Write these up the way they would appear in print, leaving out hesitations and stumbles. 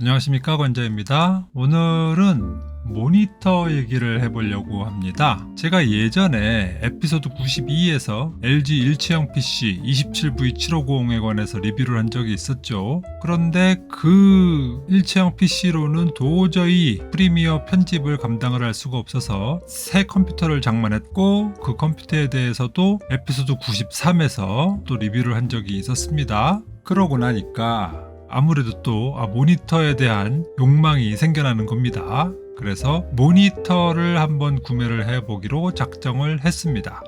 안녕하십니까, 권자입니다. 오늘은 모니터 얘기를 해보려고 합니다. 제가 예전에 에피소드 92에서 LG 일체형 PC 27V750에 관해서 리뷰를 한 적이 있었죠. 그런데 그 일체형 PC로는 도저히 프리미어 편집을 감당을 할 수가 없어서 새 컴퓨터를 장만했고, 그 컴퓨터에 대해서도 에피소드 93에서 또 리뷰를 한 적이 있었습니다. 그러고 나니까 아무래도 또 모니터에 대한 욕망이 생겨나는 겁니다. 그래서 모니터를 한번 구매를 해보기로 작정을 했습니다.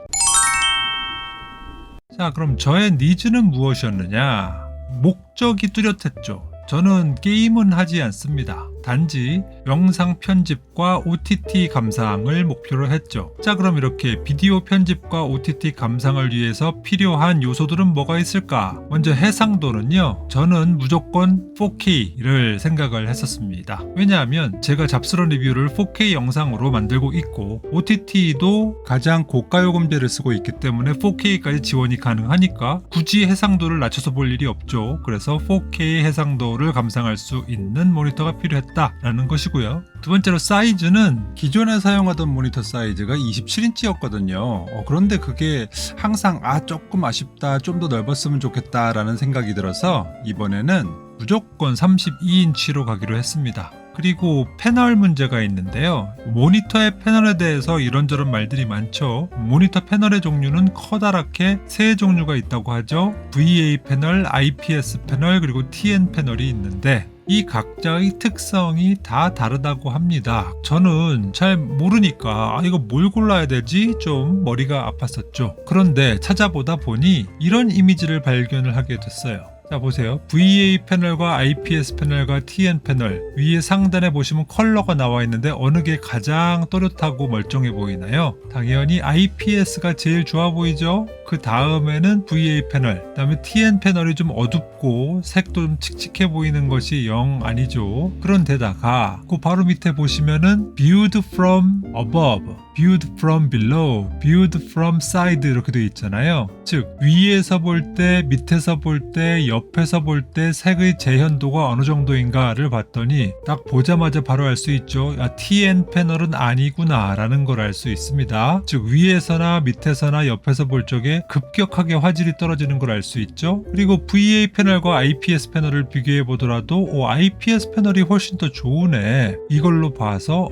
자, 그럼 저의 니즈는 무엇이었느냐? 목적이 뚜렷했죠. 저는 게임은 하지 않습니다. 단지 영상 편집과 OTT 감상을 목표로 했죠. 자, 그럼 이렇게 비디오 편집과 OTT 감상을 위해서 필요한 요소들은 뭐가 있을까? 먼저 해상도는요, 저는 무조건 4K를 생각을 했었습니다. 왜냐하면 제가 잡스런 리뷰를 4K 영상으로 만들고 있고, OTT도 가장 고가 요금제를 쓰고 있기 때문에 4K까지 지원이 가능하니까 굳이 해상도를 낮춰서 볼 일이 없죠. 그래서 4K 해상도를 감상할 수 있는 모니터가 필요했다 라는 것이고요. 두 번째로 사이즈는 기존에 사용하던 모니터 사이즈가 27인치였거든요. 그런데 그게 항상 조금 아쉽다, 좀 더 넓었으면 좋겠다 라는 생각이 들어서 이번에는 무조건 32인치로 가기로 했습니다. 그리고 패널 문제가 있는데요. 모니터의 패널에 대해서 이런저런 말들이 많죠. 모니터 패널의 종류는 커다랗게 세 종류가 있다고 하죠. VA 패널, IPS 패널, 그리고 TN 패널이 있는데 이 각자의 특성이 다 다르다고 합니다. 저는 잘 모르니까 이거 뭘 골라야 되지? 좀 머리가 아팠었죠. 그런데 찾아보다 보니 이런 이미지를 발견을 하게 됐어요. 자, 보세요. VA 패널과 IPS 패널과 TN 패널, 위에 상단에 보시면 컬러가 나와 있는데 어느 게 가장 또렷하고 멀쩡해 보이나요? 당연히 IPS가 제일 좋아 보이죠? 그 다음에는 VA 패널, 그 다음에 TN 패널이 좀 어둡고 색도 좀 칙칙해 보이는 것이 영 아니죠. 그런데다가 그 바로 밑에 보시면은 Viewed from above, Viewed from below, Viewed from side 이렇게 되어 있잖아요. 즉 위에서 볼 때, 밑에서 볼 때, 옆에서 볼 때 색의 재현도가 어느 정도인가를 봤더니 딱 보자마자 바로 알 수 있죠. TN 패널은 아니구나 라는 걸 알 수 있습니다. 즉 위에서나 밑에서나 옆에서 볼 적에 급격하게 화질이 떨어지는 걸 알 수 있죠. 그리고 VA 패널과 IPS 패널을 비교해 보더라도 IPS 패널이 훨씬 더 좋으네, 이걸로 봐서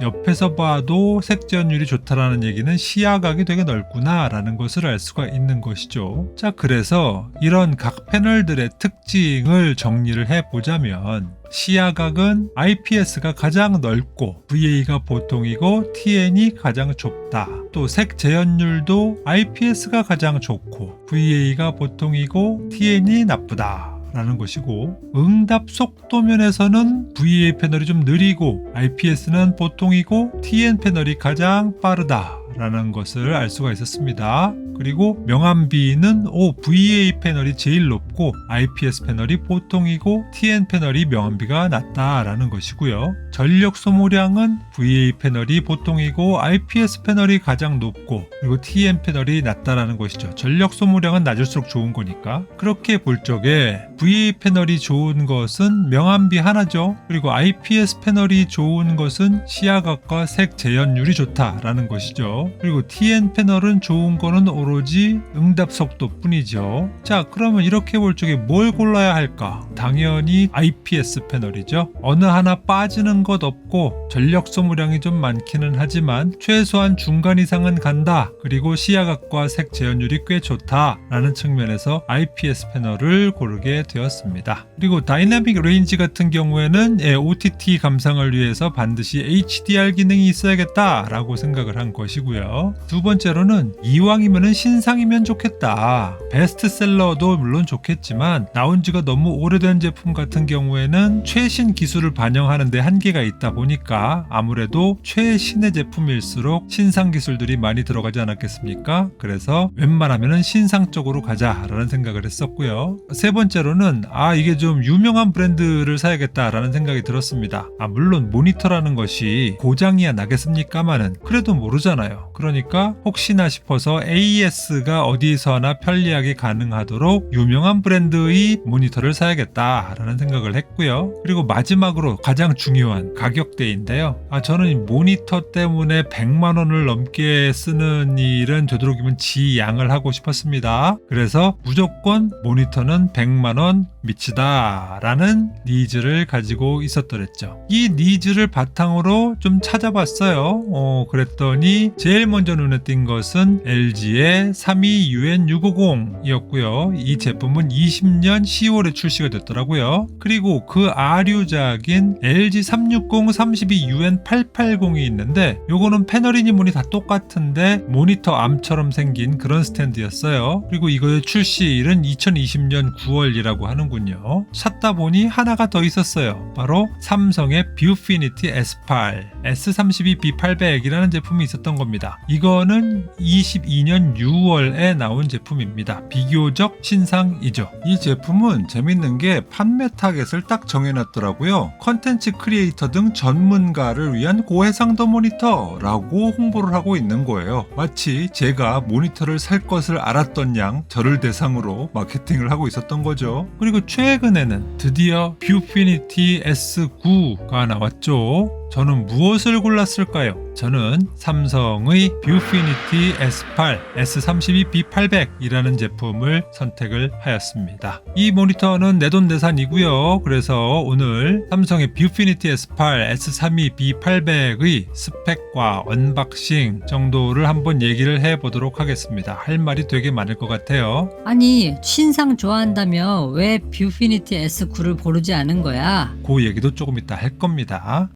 옆에서 봐도 색 재현율이 좋다라는 얘기는 시야각이 되게 넓구나 라는 것을 알 수가 있는 것이죠. 자, 그래서 이런 각 패널들의 특징을 정리를 해보자면 시야각은 IPS가 가장 넓고 VA가 보통이고 TN이 가장 좁다. 또 색 재현율도 IPS가 가장 좋고 VA가 보통이고 TN이 나쁘다 라는 것이고, 응답 속도 면에서는 VA 패널이 좀 느리고 IPS는 보통이고 TN 패널이 가장 빠르다 라는 것을 알 수가 있었습니다. 그리고 명암비는 VA 패널이 제일 높고 IPS 패널이 보통이고 TN 패널이 명암비가 낮다라는 것이고요. 전력 소모량은 VA 패널이 보통이고 IPS 패널이 가장 높고 그리고 TN 패널이 낮다라는 것이죠. 전력 소모량은 낮을수록 좋은 거니까. 그렇게 볼 적에 VA 패널이 좋은 것은 명암비 하나죠. 그리고 IPS 패널이 좋은 것은 시야각과 색 재현율이 좋다라는 것이죠. 그리고 TN 패널은 좋은 거는 오로지 응답 속도 뿐이죠. 자, 그러면 이렇게 볼 적에 뭘 골라야 할까? 당연히 IPS 패널이죠. 어느 하나 빠지는 것 없고 전력 소모량이 좀 많기는 하지만 최소한 중간 이상은 간다. 그리고 시야각과 색 재현율이 꽤 좋다라는 측면에서 IPS 패널을 고르게 되었습니다. 그리고 다이나믹 레인지 같은 경우에는 OTT 감상을 위해서 반드시 HDR 기능이 있어야겠다라고 생각을 한 것이고요. 두 번째로는 이왕이면은 신상이면 좋겠다. 베스트셀러도 물론 좋겠지만 나온 지가 너무 오래된 제품 같은 경우에는 최신 기술을 반영하는 데 한계가 있다 보니까 아무래도 최신의 제품일수록 신상 기술들이 많이 들어가지 않았겠습니까? 그래서 웬만하면은 신상 쪽으로 가자라는 생각을 했었고요. 세 번째로는 이게 좀 유명한 브랜드를 사야겠다라는 생각이 들었습니다. 물론 모니터라는 것이 고장이야 나겠습니까마는 그래도 모르잖아요. 거예요. 그러니까 혹시나 싶어서 AS가 어디서나 편리하게 가능하도록 유명한 브랜드의 모니터를 사야겠다라는 생각을 했고요. 그리고 마지막으로 가장 중요한 가격대인데요. 저는 이 모니터 때문에 100만 원을 넘게 쓰는 일은 되도록이면 지양을 하고 싶었습니다. 그래서 무조건 모니터는 100만 원 미치다 라는 니즈를 가지고 있었더랬죠. 이 니즈를 바탕으로 좀 찾아봤어요. 그랬더니 제일 먼저 눈에 띈 것은 LG의 32UN650 이었고요. 이 제품은 20년 10월에 출시가 됐더라고요. 그리고 그 아류작인 LG360 32UN880이 있는데 요거는 패널이니 뭐니 다 똑같은데 모니터 암처럼 생긴 그런 스탠드였어요. 그리고 이거의 출시일은 2020년 9월이라고 하는군요. 찾다 보니 하나가 더 있었어요. 바로 삼성의 뷰피니티 S8, S32B800이라는 제품이 있었던 겁니다. 이거는 22년 6월에 나온 제품입니다. 비교적 신상이죠. 이 제품은 재밌는 게 판매 타겟을 딱 정해놨더라고요. 컨텐츠 크리에이터 등 전문가를 위한 고해상도 모니터라고 홍보를 하고 있는 거예요. 마치 제가 모니터를 살 것을 알았던 양 저를 대상으로 마케팅을 하고 있었던 거죠. 그리고 최근에는 드디어 뷰피니티 S9가 나왔죠. 저는 무엇을 골랐을까요? 저는 삼성의 뷰피니티 S8, S32B800이라는 제품을 선택을 하였습니다. 이 모니터는 내돈내산이고요. 그래서 오늘 삼성의 뷰피니티 S8, S32B800의 스펙과 언박싱 정도를 한번 얘기를 해보도록 하겠습니다. 할 말이 되게 많을 것 같아요. 아니, 신상 좋아한다며 왜 뷰피니티 S9를 고르지 않은 거야? 그 얘기도 조금 이따 할 겁니다.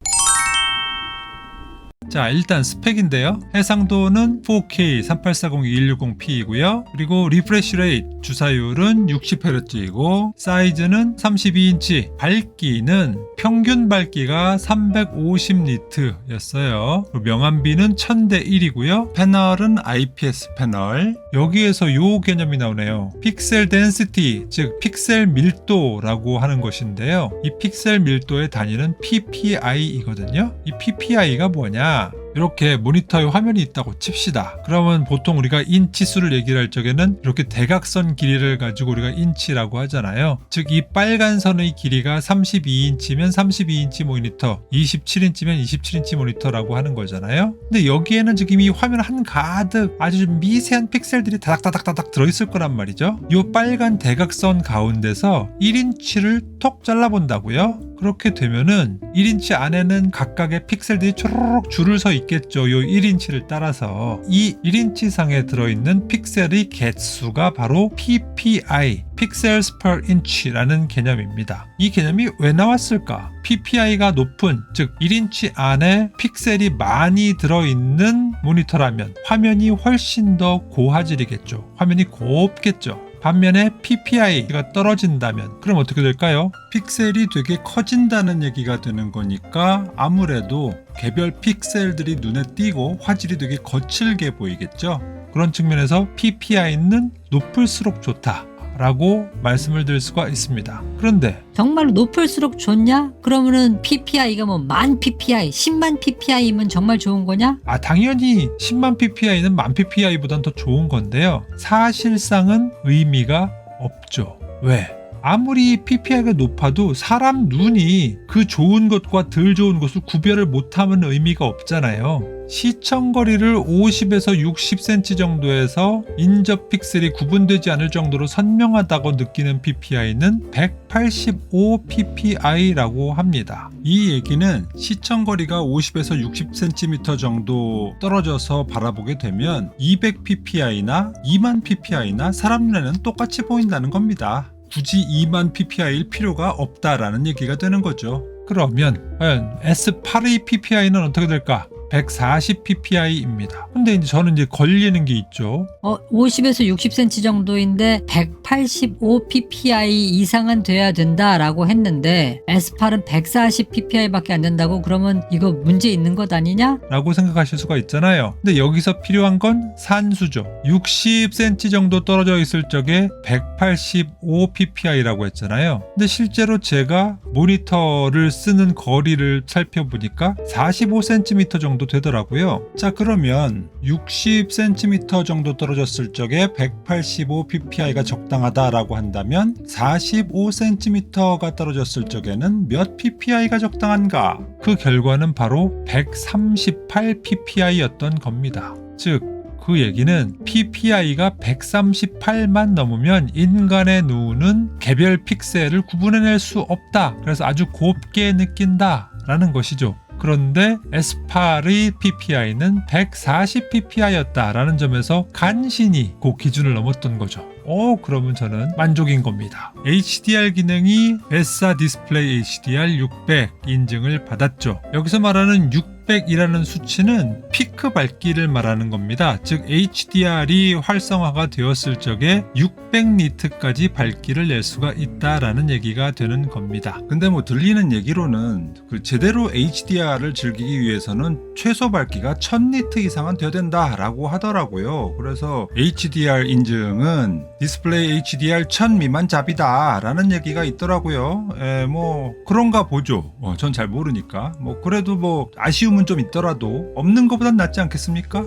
자, 일단 스펙인데요. 해상도는 4K 3840-2160p이고요. 그리고 리프레시 레이트 주사율은 60Hz이고 사이즈는 32인치, 밝기는 평균 밝기가 350니트였어요. 명암비는 1000대1이고요. 패널은 IPS 패널. 여기에서 요 개념이 나오네요. 픽셀 덴시티, 즉 픽셀 밀도라고 하는 것인데요. 이 픽셀 밀도의 단위는 PPI이거든요. 이 PPI가 뭐냐? 이렇게 모니터에 화면이 있다고 칩시다. 그러면 보통 우리가 인치수를 얘기를 할 적에는 이렇게 대각선 길이를 가지고 우리가 인치라고 하잖아요. 즉 이 빨간 선의 길이가 32인치면 32인치 모니터, 27인치면 27인치 모니터라고 하는 거잖아요. 근데 여기에는 지금 이 화면 한가득 아주 미세한 픽셀들이 다닥다닥다닥 들어있을 거란 말이죠. 이 빨간 대각선 가운데서 1인치를 톡 잘라본다고요? 그렇게 되면은 1인치 안에는 각각의 픽셀들이 초로록 줄을 서 있겠죠. 요 1인치를 따라서 이 1인치 상에 들어있는 픽셀의 개수가 바로 PPI, Pixels per Inch라는 개념입니다. 이 개념이 왜 나왔을까? PPI가 높은, 즉 1인치 안에 픽셀이 많이 들어있는 모니터라면 화면이 훨씬 더 고화질이겠죠. 화면이 곱겠죠. 반면에 PPI가 떨어진다면 그럼 어떻게 될까요? 픽셀이 되게 커진다는 얘기가 되는 거니까 아무래도 개별 픽셀들이 눈에 띄고 화질이 되게 거칠게 보이겠죠. 그런 측면에서 PPI는 높을수록 좋다 라고 말씀을 드릴 수가 있습니다. 그런데 정말로 높을수록 좋냐? 그러면은 PPI가 뭐 10,000 PPI, 100,000 PPI면 정말 좋은 거냐? 당연히 100,000 PPI는 10,000 PPI보단 더 좋은 건데요. 사실상은 의미가 없죠. 왜? 아무리 PPI가 높아도 사람 눈이 그 좋은 것과 덜 좋은 것을 구별을 못하면 의미가 없잖아요. 시청거리를 50에서 60cm 정도에서 인접 픽셀이 구분되지 않을 정도로 선명하다고 느끼는 PPI는 185 PPI라고 합니다. 이 얘기는 시청거리가 50에서 60cm 정도 떨어져서 바라보게 되면 200 PPI나 2만 PPI나 사람 눈에는 똑같이 보인다는 겁니다. 굳이 2만 PPI일 필요가 없다라는 얘기가 되는 거죠. 그러면 과연 S8의 PPI는 어떻게 될까? 140 PPI입니다. 근데 이제 저는 이제 걸리는 게 있죠. 50에서 60cm 정도인데 185 PPI 이상은 돼야 된다라고 했는데 S8은 140 PPI밖에 안 된다고? 그러면 이거 문제 있는 것 아니냐? 라고 생각하실 수가 있잖아요. 근데 여기서 필요한 건 산수죠. 60cm 정도 떨어져 있을 적에 185 PPI라고 했잖아요. 근데 실제로 제가 모니터를 쓰는 거리를 살펴보니까 45cm 정도 정도 되더라고요. 자, 그러면 60cm 정도 떨어졌을 적에 185ppi가 적당하다라고 한다면 45cm가 떨어졌을 적에는 몇 ppi가 적당한가? 그 결과는 바로 138pp이였던 겁니다. 즉, 그 얘기는 PPI가 138만 넘으면 인간의 눈은 개별 픽셀을 구분해낼 수 없다. 그래서 아주 곱게 느낀다 라는 것이죠. 그런데 S8의 PPI는 140ppi였다라는 점에서 간신히 그 기준을 넘었던 거죠. 그러면 저는 만족인 겁니다. HDR 기능이 베사 디스플레이 HDR 600 인증을 받았죠. 여기서 말하는 600이라는 수치는 피크 밝기를 말하는 겁니다. 즉 HDR이 활성화가 되었을 적에 600니트까지 밝기를 낼 수가 있다라는 얘기가 되는 겁니다. 근데 뭐 들리는 얘기로는 그 제대로 HDR을 즐기기 위해서는 최소 밝기가 1000니트 이상은 돼야 된다라고 하더라고요. 그래서 HDR 인증은 디스플레이 HDR 1000 미만 잡이다 라는 얘기가 있더라고요. 뭐 그런가 보죠. 전 잘 모르니까. 뭐 그래도 뭐 아쉬움은 좀 있더라도 없는 것보단 낫지 않겠습니까?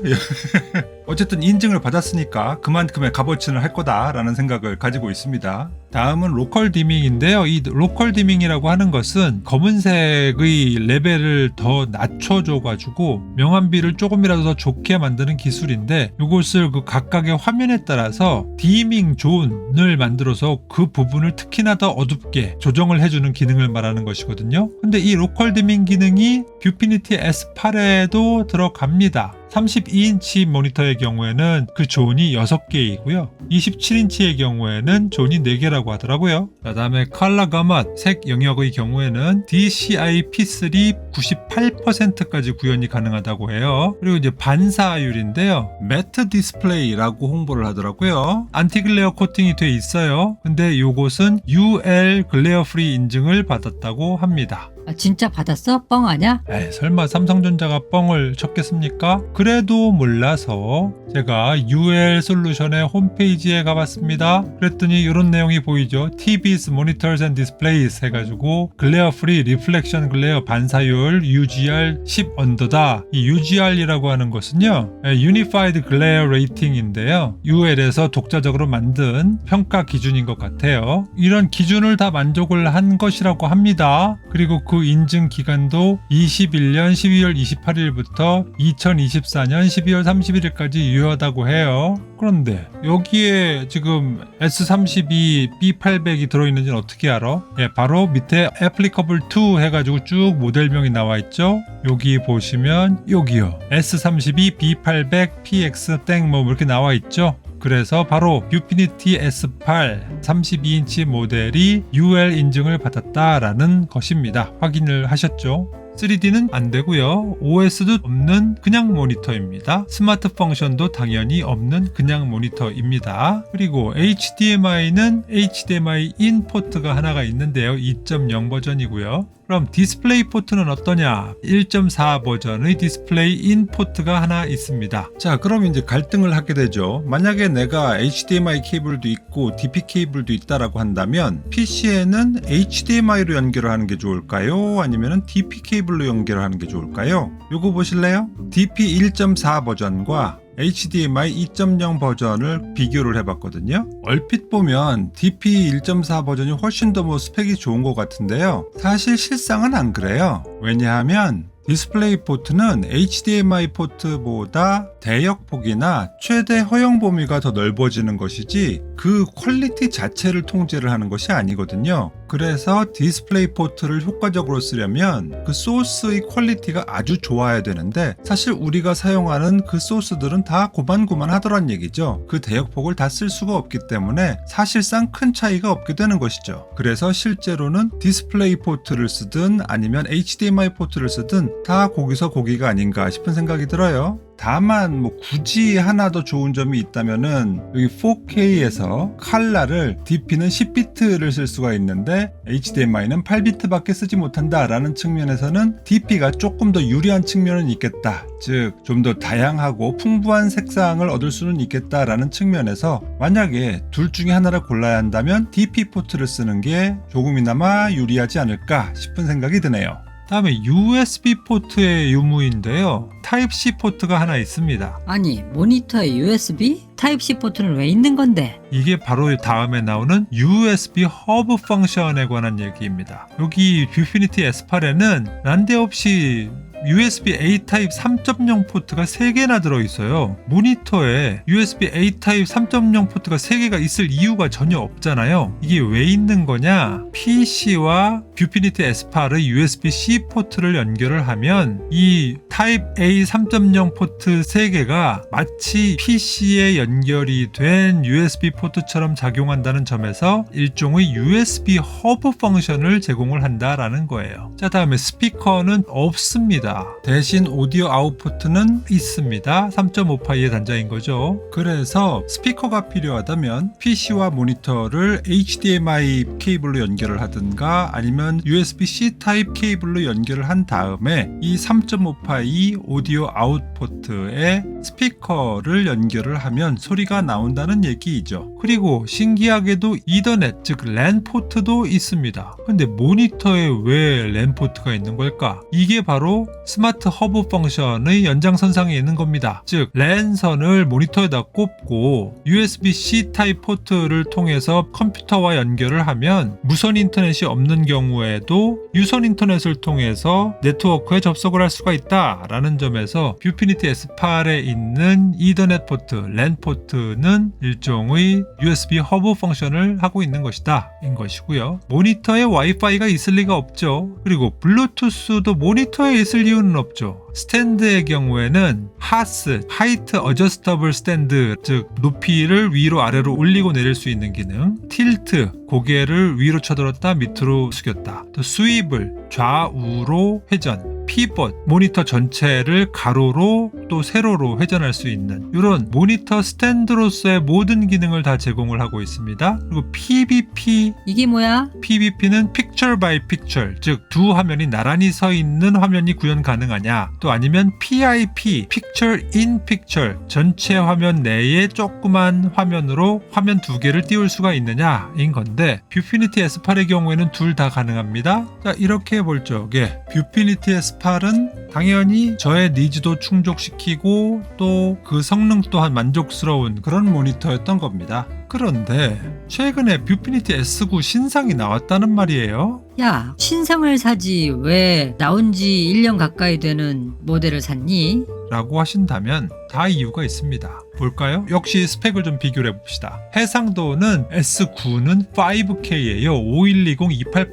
어쨌든 인증을 받았으니까 그만큼의 값어치는 할 거다라는 생각을 가지고 있습니다. 다음은 로컬 디밍인데요. 이 로컬 디밍이라고 하는 것은 검은색의 레벨을 더 낮춰줘가지고 명암비를 조금이라도 더 좋게 만드는 기술인데 이것을 그 각각의 화면에 따라서 디밍 존을 만들어서 그 부분을 특히나 더 어둡게 조정을 해주는 기능을 말하는 것이거든요. 근데 이 로컬 디밍 기능이 뷰피니티 S8에도 들어갑니다. 32인치 모니터의 경우에는 그 존이 6개이고요. 27인치의 경우에는 존이 4개라고 하더라고요. 그 다음에 컬러 가맛, 색 영역의 경우에는 DCI P3 98%까지 구현이 가능하다고 해요. 그리고 이제 반사율인데요. 매트 디스플레이라고 홍보를 하더라고요. 안티글레어 코팅이 돼 있어요. 근데 요것은 UL 글레어 프리 인증을 받았다고 합니다. 진짜 받았어? 뻥 아냐? 설마 삼성전자가 뻥을 쳤겠습니까? 그래도 몰라서 제가 UL 솔루션의 홈페이지에 가봤습니다. 그랬더니 이런 내용이 보이죠. TVs, Monitors and Displays 해가지고 글레어 프리, 리플렉션 글레어, 반사율, UGR 10 언더다. 이 UGR이라고 하는 것은요, Unified Glare Rating인데요. UL에서 독자적으로 만든 평가 기준인 것 같아요. 이런 기준을 다 만족을 한 것이라고 합니다. 그리고 그 인증 기간도 21년 12월 28일부터 2024년 12월 31일까지 유효하다고 해요. 그런데 여기에 지금 S32 B800이 들어있는지는 어떻게 알아? 바로 밑에 Applicable to 해가지고 쭉 모델명이 나와 있죠. 여기 보시면 여기요. S32 B800 PX 땡 뭐 이렇게 나와 있죠. 그래서 바로 뷰피니티 S8 32인치 모델이 UL 인증을 받았다라는 것입니다. 확인을 하셨죠? 3D는 안 되고요. OS도 없는 그냥 모니터입니다. 스마트 펑션도 당연히 없는 그냥 모니터입니다. 그리고 HDMI는 HDMI 인 포트가 하나가 있는데요. 2.0 버전이고요. 그럼 디스플레이 포트는 어떠냐? 1.4 버전의 디스플레이 인 포트가 하나 있습니다. 자, 그럼 이제 갈등을 하게 되죠. 만약에 내가 HDMI 케이블도 있고 DP 케이블도 있다라고 한다면 PC에는 HDMI로 연결을 하는 게 좋을까요? 아니면 DP 케이블로 연결을 하는 게 좋을까요? 요거 보실래요? DP 1.4 버전과 HDMI 2.0 버전을 비교를 해봤거든요. 얼핏 보면 DP 1.4 버전이 훨씬 더 스펙이 좋은 것 같은데요. 사실 실상은 안 그래요. 왜냐하면 디스플레이 포트는 HDMI 포트보다 대역폭이나 최대 허용 범위가 더 넓어지는 것이지 그 퀄리티 자체를 통제를 하는 것이 아니거든요. 그래서 디스플레이 포트를 효과적으로 쓰려면 그 소스의 퀄리티가 아주 좋아야 되는데 사실 우리가 사용하는 그 소스들은 다 고만고만하더란 얘기죠. 그 대역폭을 다 쓸 수가 없기 때문에 사실상 큰 차이가 없게 되는 것이죠. 그래서 실제로는 디스플레이 포트를 쓰든 아니면 HDMI 포트를 쓰든 다 거기서 거기가 아닌가 싶은 생각이 들어요. 다만 굳이 하나 더 좋은 점이 있다면은 여기 4K에서 컬러를 DP는 10비트를 쓸 수가 있는데 HDMI는 8비트밖에 쓰지 못한다라는 측면에서는 DP가 조금 더 유리한 측면은 있겠다. 즉 좀 더 다양하고 풍부한 색상을 얻을 수는 있겠다라는 측면에서 만약에 둘 중에 하나를 골라야 한다면 DP 포트를 쓰는 게 조금이나마 유리하지 않을까 싶은 생각이 드네요. 다음에 USB 포트의 유무인데요. 타입C 포트가 하나 있습니다. 아니, 모니터에 USB? 타입C 포트는 왜 있는 건데? 이게 바로 다음에 나오는 USB 허브 펑션에 관한 얘기입니다. 여기 뷰피니티 S8에는 난데없이 USB-A 타입 3.0 포트가 3개나 들어있어요. 모니터에 USB-A 타입 3.0 포트가 3개가 있을 이유가 전혀 없잖아요. 이게 왜 있는 거냐? PC와 뷰피니티 S8의 USB-C 포트를 연결을 하면 이 타입 A 3.0 포트 3개가 마치 PC에 연결이 된 USB 포트처럼 작용한다는 점에서 일종의 USB 허브 펑션을 제공을 한다라는 거예요. 자, 다음에 스피커는 없습니다. 대신 오디오 아웃풋은 있습니다. 3.5파이의 단자인 거죠. 그래서 스피커가 필요하다면 PC와 모니터를 HDMI 케이블로 연결을 하든가 아니면 USB-C 타입 케이블로 연결을 한 다음에 이 3.5파이 오디오 아웃풋에 스피커를 연결을 하면 소리가 나온다는 얘기이죠. 그리고 신기하게도 이더넷 즉 랜 포트도 있습니다. 근데 모니터에 왜 랜 포트가 있는 걸까? 이게 바로 스마트 허브 펑션의 연장선상에 있는 겁니다. 즉 랜선을 모니터에다 꼽고 USB-C 타입 포트를 통해서 컴퓨터와 연결을 하면 무선 인터넷이 없는 경우에도 유선 인터넷을 통해서 네트워크에 접속을 할 수가 있다라는 점에서 뷰피니티 S8에 있는 이더넷 포트, 랜 포트는 일종의 USB 허브 펑션을 하고 있는 것이다 인 것이고요. 모니터에 와이파이가 있을 리가 없죠. 그리고 블루투스도 모니터에 있을 이유는 없죠. 스탠드의 경우에는 하스, 하이트 어저스터블 스탠드, 즉 높이를 위로 아래로 올리고 내릴 수 있는 기능, 틸트, 고개를 위로 쳐들었다 밑으로 숙였다, 또 스위블, 좌우로 회전, 피벗, 모니터 전체를 가로로 또 세로로 회전할 수 있는 이런 모니터 스탠드로서의 모든 기능을 다 제공을 하고 있습니다. 그리고 PBP, 이게 뭐야? PBP는 Picture by Picture, 즉 두 화면이 나란히 서 있는 화면이 구현 가능하냐, 또 아니면 PIP, Picture in Picture, 전체 화면 내에 조그만 화면으로 화면 두 개를 띄울 수가 있느냐인 건데 뷰피니티 S8의 경우에는 둘 다 가능합니다. 자, 이렇게 볼 적에 뷰피니티 S8은 당연히 저의 니즈도 충족시키고 또 그 성능 또한 만족스러운 그런 모니터였던 겁니다. 그런데 최근에 뷰피니티 S9 신상이 나왔다는 말이에요. 야, 신상을 사지 왜 나온 지 1년 가까이 되는 모델을 샀니? 라고 하신다면 다 이유가 있습니다. 볼까요? 역시 스펙을 좀 비교를 해봅시다. 해상도는 S9는 5K예요.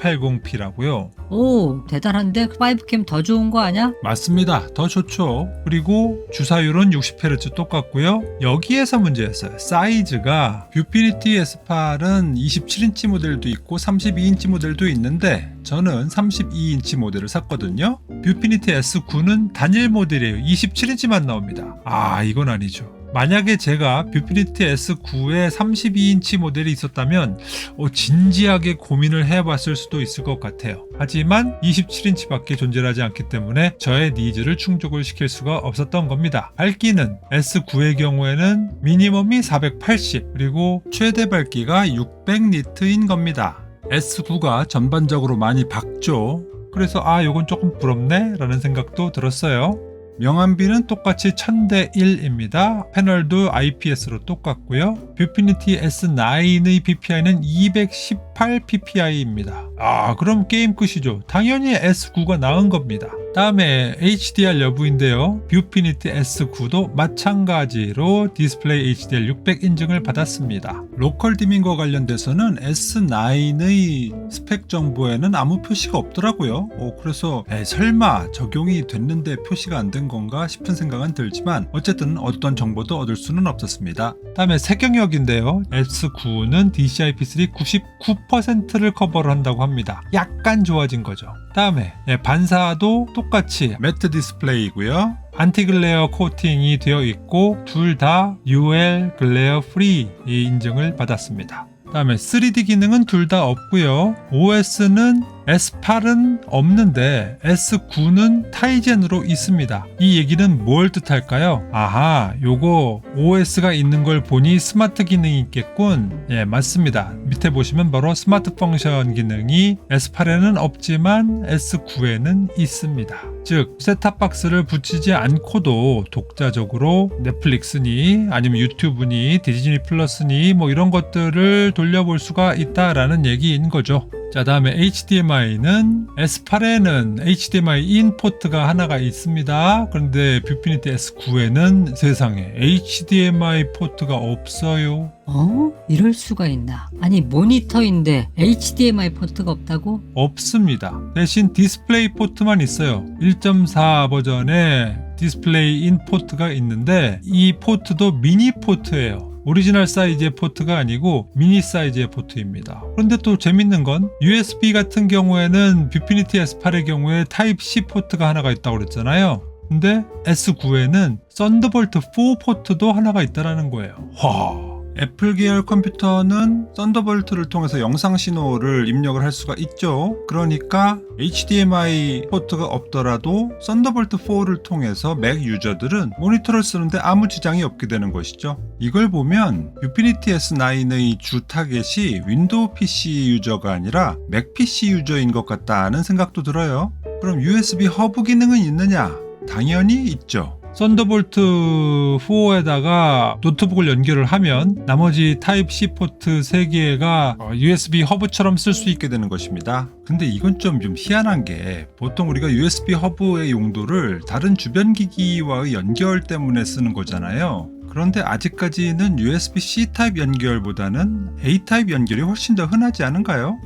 5120-2880p라고요. 오, 대단한데 5캠 더 좋은 거 아냐? 맞습니다. 더 좋죠. 그리고 주사율은 60Hz 똑같고요. 여기에서 문제였어요. 사이즈가 뷰피니티 S8은 27인치 모델도 있고 32인치 모델도 있는데 저는 32인치 모델을 샀거든요. 뷰피니티 S9는 단일 모델이에요. 27인치만 나옵니다. 아, 이건 아니죠. 만약에 제가 뷰피니티 S9에 32인치 모델이 있었다면 진지하게 고민을 해봤을 수도 있을 것 같아요. 하지만 27인치밖에 존재하지 않기 때문에 저의 니즈를 충족을 시킬 수가 없었던 겁니다. 밝기는 S9의 경우에는 미니멈이 480 그리고 최대 밝기가 600니트인 겁니다. S9가 전반적으로 많이 밝죠. 그래서 요건 조금 부럽네 라는 생각도 들었어요. 명암비는 똑같이 1000대1입니다. 패널도 IPS로 똑같고요. 뷰피니티 S9의 PPI는 218ppi입니다. 그럼 게임 끝이죠. 당연히 S9가 나은 겁니다. 다음에 HDR 여부인데요. 뷰피니티 S9도 마찬가지로 디스플레이 HDR 600 인증을 받았습니다. 로컬 디밍과 관련돼서는 S9의 스펙 정보에는 아무 표시가 없더라고요. 그래서 설마 적용이 됐는데 표시가 안 된 건가 싶은 생각은 들지만 어쨌든 어떤 정보도 얻을 수는 없었습니다. 다음에 색경역인데요. S9는 DCI-P3 99%를 커버를 한다고 합니다. 약간 좋아진 거죠. 다음에 반사도 똑같이 매트 디스플레이고요. 안티글레어 코팅이 되어 있고 둘 다 UL 글레어 프리 인증을 받았습니다. 다음에 3D 기능은 둘 다 없고요. OS는 S8은 없는데 S9는 타이젠으로 있습니다. 이 얘기는 뭘 뜻할까요? 아하, 요거 OS가 있는 걸 보니 스마트 기능이 있겠군. 예, 맞습니다. 밑에 보시면 바로 스마트 펑션 기능이 S8에는 없지만 S9에는 있습니다. 즉 셋탑박스를 붙이지 않고도 독자적으로 넷플릭스니 아니면 유튜브니 디즈니 플러스니 뭐 이런 것들을 돌려볼 수가 있다라는 얘기인 거죠. 자, 다음에 HDMI는 S8에는 HDMI 인 포트가 하나가 있습니다. 그런데 뷰피니티 S9에는 세상에 HDMI 포트가 없어요. 이럴 수가 있나? 아니 모니터인데 HDMI 포트가 없다고? 없습니다. 대신 디스플레이 포트만 있어요. 1.4 버전에 디스플레이 인 포트가 있는데 이 포트도 미니 포트예요. 오리지널 사이즈의 포트가 아니고 미니 사이즈의 포트입니다. 그런데 또 재밌는 건 USB 같은 경우에는 뷰피니티 S8의 경우에 타입C 포트가 하나가 있다고 그랬잖아요. 근데 S9에는 썬더볼트 4 포트도 하나가 있다라는 거예요. 애플 계열 컴퓨터는 썬더볼트를 통해서 영상 신호를 입력을 할 수가 있죠. 그러니까 HDMI 포트가 없더라도 썬더볼트 4를 통해서 맥 유저들은 모니터를 쓰는데 아무 지장이 없게 되는 것이죠. 이걸 보면 뷰피니티 S9의 주 타겟이 윈도우 PC 유저가 아니라 맥 PC 유저인 것 같다는 생각도 들어요. 그럼 USB 허브 기능은 있느냐? 당연히 있죠. 썬더볼트 4에다가 노트북을 연결을 하면 나머지 타입C 포트 3개가 USB 허브처럼 쓸 수 있게 되는 것입니다. 근데 이건 좀 희한한 게 보통 우리가 USB 허브의 용도를 다른 주변 기기와의 연결 때문에 쓰는 거잖아요. 그런데 아직까지는 USB-C 타입 연결보다는 A 타입 연결이 훨씬 더 흔하지 않은가요?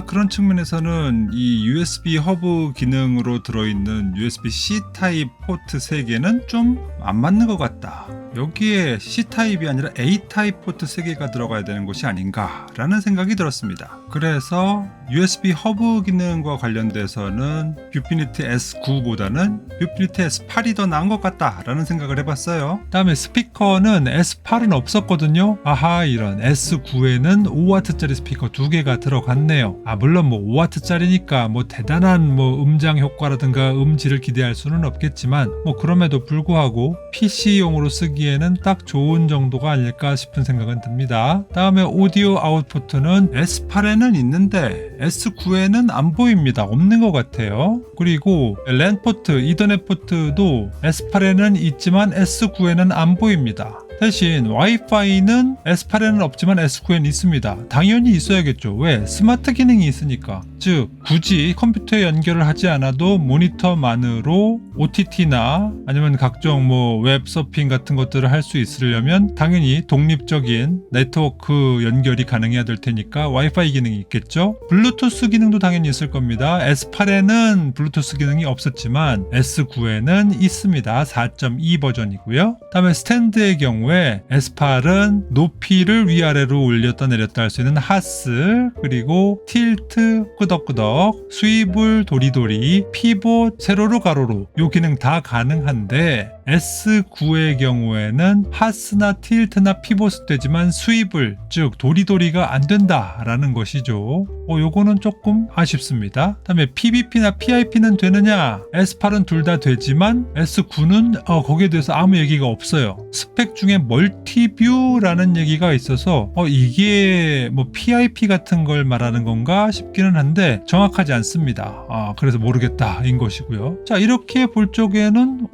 그런 측면에서는 이 USB 허브 기능으로 들어있는 USB-C 타입 포트 3개는 좀 안 맞는 것 같다. 여기에 C 타입이 아니라 A 타입 포트 3개가 들어가야 되는 것이 아닌가 라는 생각이 들었습니다. 그래서 USB 허브 기능과 관련돼서는 뷰피니티 S9보다는 뷰피니티 S8이 더 나은 것 같다 라는 생각을 해봤어요. 다음에 스피커는 S8은 없었거든요. 이런 S9에는 5W짜리 스피커 2개가 들어갔네요. 물론 5W짜리니까 대단한 음장 효과라든가 음질을 기대할 수는 없겠지만 그럼에도 불구하고 PC용으로 쓰기에는 딱 좋은 정도가 아닐까 싶은 생각은 듭니다. 다음에 오디오 아웃풋은 S8에는 있는데 S9에는 안 보입니다. 없는 것 같아요. 그리고 랜 포트, 이더넷 포트도 S8에는 있지만 S9에는 안 보입니다. 대신 와이파이는 S8에는 없지만 S9에는 있습니다. 당연히 있어야겠죠. 왜? 스마트 기능이 있으니까. 즉 굳이 컴퓨터에 연결을 하지 않아도 모니터만으로 OTT나 아니면 각종 웹 서핑 같은 것들을 할 수 있으려면 당연히 독립적인 네트워크 연결이 가능해야 될 테니까 와이파이 기능이 있겠죠. 블루투스 기능도 당연히 있을 겁니다. S8에는 블루투스 기능이 없었지만 S9에는 있습니다. 4.2 버전이고요. 다음에 스탠드의 경우에 S8은 높이를 위아래로 올렸다 내렸다 할 수 있는 하스, 그리고 틸트, 끄덕끄덕, 스위블, 도리도리, 피봇, 세로로 가로로 요 기능 다 가능한데 S9의 경우에는 하스나 틸트나 피봇은 되지만 스위블, 즉 도리도리가 안 된다라는 것이죠. 요거는 조금 아쉽습니다. 다음에 PVP나 PIP는 되느냐? S8은 둘 다 되지만 S9는 거기에 대해서 아무 얘기가 없어요. 스펙 중에 멀티뷰라는 얘기가 있어서 이게 PIP 같은 걸 말하는 건가 싶기는 한데 정확하지 않습니다. 그래서 모르겠다인 것이고요. 자, 이렇게 볼 적에는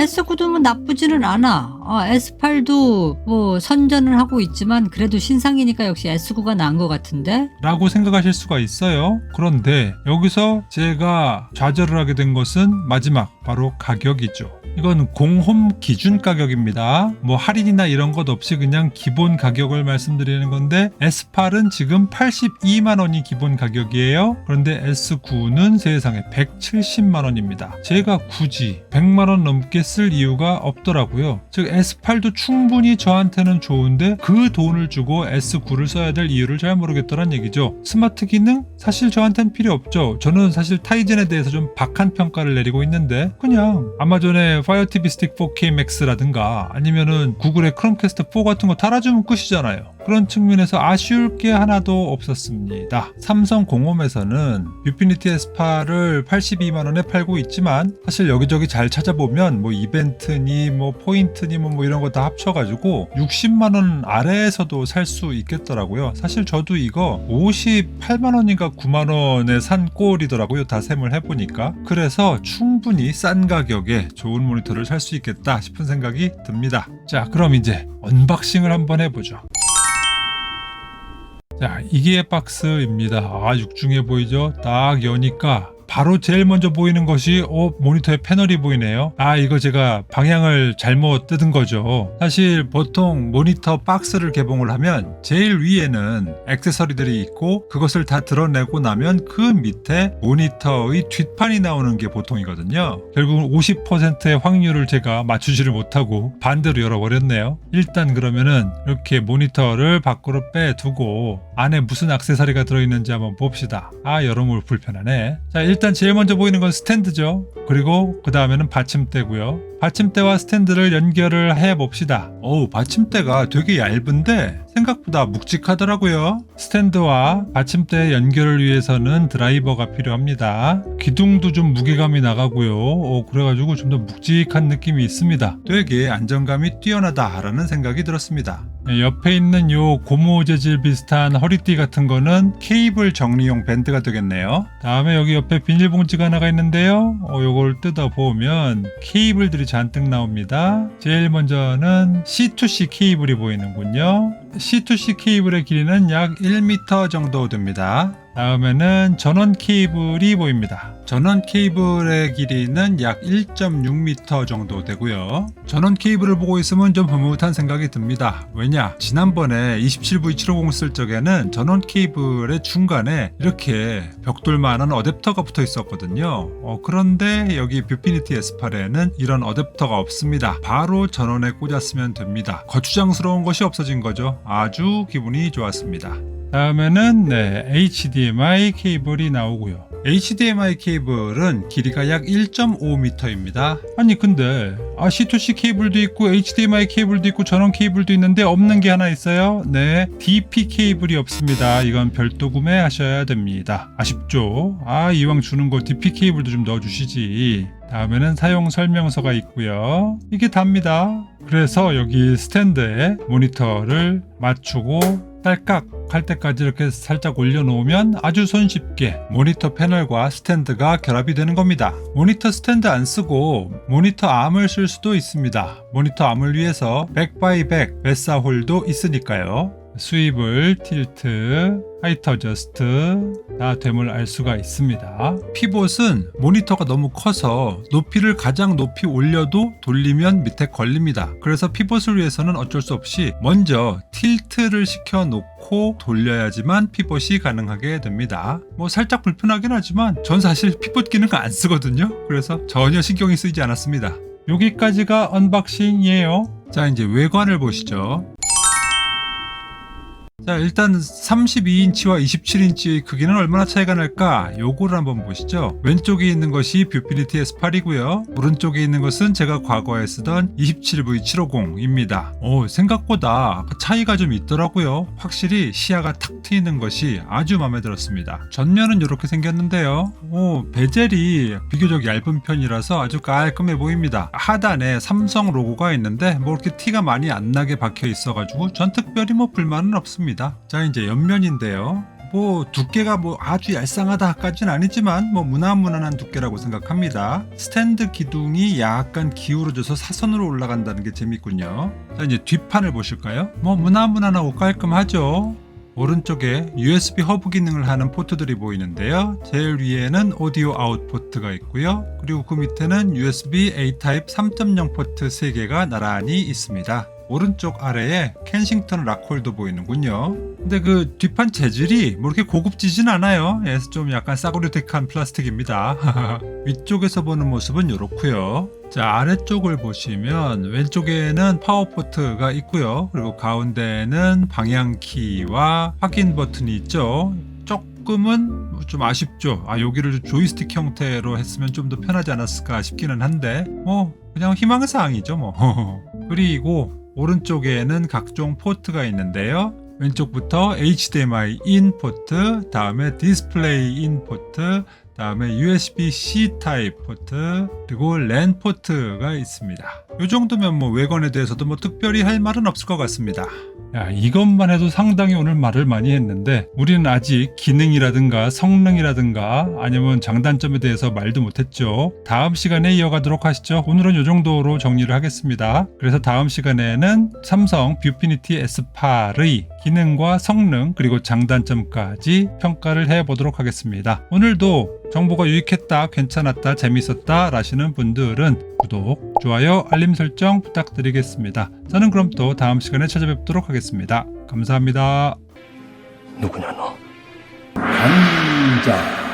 S9도 나쁘지는 않아. S8도 선전을 하고 있지만 그래도 신상이니까 역시 S9가 나은 것 같은데? 라고 생각하실 수가 있어요. 그런데 여기서 제가 좌절을 하게 된 것은 마지막 바로 가격이죠. 이건 공홈 기준 가격입니다. 할인이나 이런 것 없이 그냥 기본 가격을 말씀드리는 건데 S8은 지금 82만원이 기본 가격이에요. 그런데 S9는 세상에 170만원입니다. 제가 굳이 100만원 넘게 쓸 이유가 없더라고요. 즉 S8도 충분히 저한테는 좋은데 그 돈을 주고 S9를 써야 될 이유를 잘 모르겠다는 얘기죠. 스마트 기능? 사실 저한테는 필요 없죠. 저는 사실 타이젠에 대해서 좀 박한 평가를 내리고 있는데 그냥 아마존의 파이어 TV 스틱 4K Max라든가 아니면은 구글의 크롬캐스트 4 같은 거 달아주면 끝이잖아요. 그런 측면에서 아쉬울 게 하나도 없었습니다. 삼성 공홈에서는 뷰피니티 S8을 82만원에 팔고 있지만 사실 여기저기 잘 찾아보면 뭐 이벤트니 뭐 포인트니 뭐 이런 거 다 합쳐가지고 60만원 아래에서도 살 수 있겠더라고요. 사실 저도 이거 58만원인가 9만원에 산 꼴이더라고요. 다 셈을 해보니까. 그래서 충분히 싼 가격에 좋은 모니터를 살 수 있겠다 싶은 생각이 듭니다. 자, 그럼 이제 언박싱을 한번 해보죠. 자, 이게 박스입니다. 아, 육중해 보이죠? 딱 여니까 바로 제일 먼저 보이는 것이 모니터의 패널이 보이네요. 아, 이거 제가 방향을 잘못 뜯은 거죠. 사실 보통 모니터 박스를 개봉을 하면 제일 위에는 액세서리들이 있고 그것을 다 드러내고 나면 그 밑에 모니터의 뒷판이 나오는 게 보통이거든요. 결국은 50%의 확률을 제가 맞추지를 못하고 반대로 열어버렸네요. 일단 그러면은 이렇게 모니터를 밖으로 빼두고 안에 무슨 액세서리가 들어있는지 한번 봅시다. 아, 여러모로 불편하네. 자, 일단 제일 먼저 보이는 건 스탠드죠. 그리고 그 다음에는 받침대고요. 받침대와 스탠드를 연결을 해봅시다. 받침대가 되게 얇은데 생각보다 묵직하더라고요. 스탠드와 받침대 연결을 위해서는 드라이버가 필요합니다. 기둥도 좀 무게감이 나가고요. 그래가지고 좀 더 묵직한 느낌이 있습니다. 되게 안정감이 뛰어나다라는 생각이 들었습니다. 옆에 있는 요 고무 재질 비슷한 허리띠 같은 거는 케이블 정리용 밴드가 되겠네요. 다음에 여기 옆에 비닐봉지가 하나가 있는데요. 요걸 뜯어보면 케이블들이 잔뜩 나옵니다. 제일 먼저는 C2C 케이블이 보이는군요. C2C 케이블의 길이는 약 1m 정도 됩니다. 다음에는 전원 케이블이 보입니다. 전원 케이블의 길이는 약 1.6m 정도 되고요. 전원 케이블을 보고 있으면 좀 흐뭇한 생각이 듭니다. 왜냐? 지난번에 27V750 쓸 적에는 전원 케이블의 중간에 이렇게 벽돌만한 어댑터가 붙어 있었거든요. 그런데 여기 뷰피니티 S8에는 이런 어댑터가 없습니다. 바로 전원에 꽂았으면 됩니다. 거추장스러운 것이 없어진 거죠. 아주 기분이 좋았습니다. 다음에는 HDMI 케이블이 나오고요. HDMI 케이블은 길이가 약 1.5m입니다. 아니 근데 C2C 케이블도 있고 HDMI 케이블도 있고 전원 케이블도 있는데 없는 게 하나 있어요. 네, DP 케이블이 없습니다. 이건 별도 구매하셔야 됩니다. 아쉽죠? 이왕 주는 거 DP 케이블도 좀 넣어주시지. 다음에는 사용 설명서가 있고요. 이게 답니다. 그래서 여기 스탠드에 모니터를 맞추고 딸깍 할 때까지 이렇게 살짝 올려놓으면 아주 손쉽게 모니터 패널과 스탠드가 결합이 되는 겁니다. 모니터 스탠드 안 쓰고 모니터 암을 쓸 수도 있습니다. 모니터 암을 위해서 100x100 베사홀도 있으니까요. 스위블, 틸트, 하이트 어저스트 다 됨을 알 수가 있습니다. 피봇은 모니터가 너무 커서 높이를 가장 높이 올려도 돌리면 밑에 걸립니다. 그래서 피봇을 위해서는 어쩔 수 없이 먼저 틸트를 시켜 놓고 돌려야지만 피봇이 가능하게 됩니다. 뭐 살짝 불편하긴 하지만 전 사실 피봇 기능 안 쓰거든요. 그래서 전혀 신경이 쓰이지 않았습니다. 여기까지가 언박싱이에요. 자, 이제 외관을 보시죠. 자, 일단 32인치와 27인치의 크기는 얼마나 차이가 날까? 요거를 한번 보시죠. 왼쪽에 있는 것이 뷰피니티 S8이고요. 오른쪽에 있는 것은 제가 과거에 쓰던 27V750입니다. 생각보다 차이가 좀 있더라고요. 확실히 시야가 탁 트이는 것이 아주 마음에 들었습니다. 전면은 이렇게 생겼는데요. 베젤이 비교적 얇은 편이라서 아주 깔끔해 보입니다. 하단에 삼성 로고가 있는데 뭐 이렇게 티가 많이 안 나게 박혀 있어가지고 전 특별히 뭐 불만은 없습니다. 자, 이제 옆면인데요. 뭐 두께가 뭐 아주 얄쌍하다까지는 아니지만 뭐 무난무난한 두께라고 생각합니다. 스탠드 기둥이 약간 기울어져서 사선으로 올라간다는 게 재밌군요. 자, 이제 뒷판을 보실까요? 뭐 무난무난하고 깔끔하죠. 오른쪽에 USB 허브 기능을 하는 포트들이 보이는데요. 제일 위에는 오디오 아웃 포트가 있고요. 그리고 그 밑에는 USB A 타입 3.0 포트 3개가 나란히 있습니다. 오른쪽 아래에 켄싱턴 락홀도 보이는군요. 근데 그 뒷판 재질이 뭐 이렇게 고급지진 않아요. 그래서 좀 약간 싸구려틱한 플라스틱입니다. 위쪽에서 보는 모습은 이렇고요. 자, 아래쪽을 보시면 왼쪽에는 파워 포트가 있고요. 그리고 가운데에는 방향키와 확인 버튼이 있죠. 조금 조금은 좀 아쉽죠. 여기를 조이스틱 형태로 했으면 좀 더 편하지 않았을까 싶기는 한데 그냥 희망의 사항이죠 뭐. 그리고 오른쪽에는 각종 포트가 있는데요. 왼쪽부터 HDMI 인 포트, 다음에 디스플레이 인 포트, 다음에 USB-C 타입 포트, 그리고 랜 포트가 있습니다. 이 정도면 외관에 대해서도 특별히 할 말은 없을 것 같습니다. 이것만 해도 상당히 오늘 말을 많이 했는데 우리는 아직 기능이라든가 성능이라든가 아니면 장단점에 대해서 말도 못했죠. 다음 시간에 이어가도록 하시죠. 오늘은 이 정도로 정리를 하겠습니다. 그래서 다음 시간에는 삼성 뷰피니티 S8의 기능과 성능 그리고 장단점까지 평가를 해보도록 하겠습니다. 오늘도 정보가 유익했다, 괜찮았다, 재밌었다 라시는 분들은 구독, 좋아요, 알림 설정 부탁드리겠습니다. 저는 그럼 또 다음 시간에 찾아뵙도록 하겠습니다. 감사합니다. 누구냐 너? 강자.